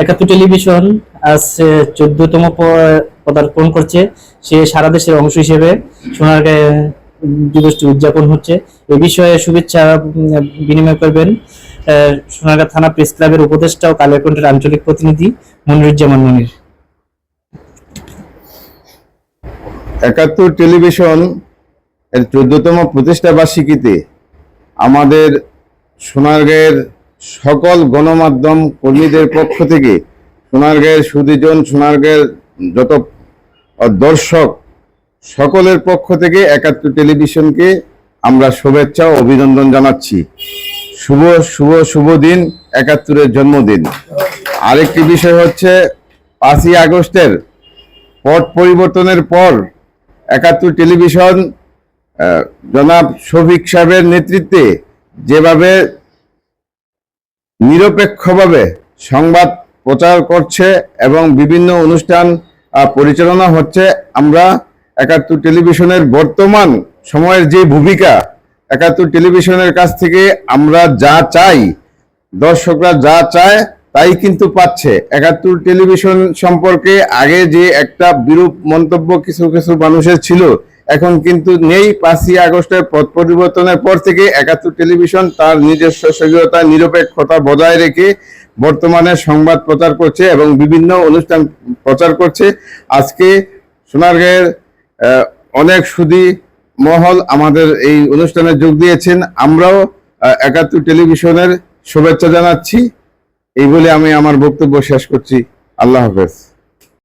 একাত্তর টেলিভিশন আজ 14তম পদার্পণ করছে। সে সারা দেশের অংশ হিসেবে সোনারগাঁয়ে দিবসটি উদযাপন হচ্ছে। এ বিষয়ে শুভেচ্ছা বিনিময় করবেন সোনারগাঁ থানা প্রেস ক্লাবের উপদেষ্টা ও কালেরকণ্ঠের আঞ্চলিক প্রতিনিধি মনিরুজ্জামান মনির। একাত্তর টেলিভিশন এর 14তম প্রতিষ্ঠা বার্ষিকীতে আমাদের সোনারগাঁয়ের সকল গণমাধ্যম কর্মীদের পক্ষ থেকে, সোনারগাঁয়ের সুধীজন, সোনারগাঁয়ের যত দর্শক সকলের পক্ষ থেকে একাত্তর টেলিভিশনকে আমরা শুভেচ্ছা ও অভিনন্দন জানাচ্ছি। শুভ শুভ শুভ দিন, একাত্তরের জন্মদিন। আরেকটি বিষয় হচ্ছে 5ই আগস্টের পট পরিবর্তনের পর একাত্তর টেলিভিশন জনাব শফিক সাহেবের নেতৃত্বে যেভাবে নিরপেক্ষভাবে সংবাদ প্রচার করছে এবং বিভিন্ন অনুষ্ঠান পরিচালনা হচ্ছে, আমরা একাত্তর টেলিভিশনের বর্তমান সময়ের যে ভূমিকা, একাত্তর টেলিভিশনের কাছ থেকে আমরা যা চাই, দর্শকরা যা চায় তাই কিন্তু পাচ্ছে। একাত্তর টেলিভিশন সম্পর্কে আগে যে একটা বিরূপ মন্তব্য কিছু কিছু মানুষের ছিল, এখন কিন্তু নেই। 5ই আগস্টের পথ পরিবর্তনের পর থেকে একাত্তর টেলিভিশন তার নিজস্ব স্বকীয়তা, নিরপেক্ষতা বজায় রেখে বর্তমানে সংবাদ প্রচার করছে এবং বিভিন্ন অনুষ্ঠান প্রচার করছে। আজকে সোনারগাঁয়ের অনেক সুধী মহল আমাদের এই অনুষ্ঠানে যোগ দিয়েছেন। আমরাও একাত্তর টেলিভিশনের শুভেচ্ছা জানাচ্ছি। এই বলে আমি আমার বক্তব্য শেষ করছি। আল্লাহ হাফেজ।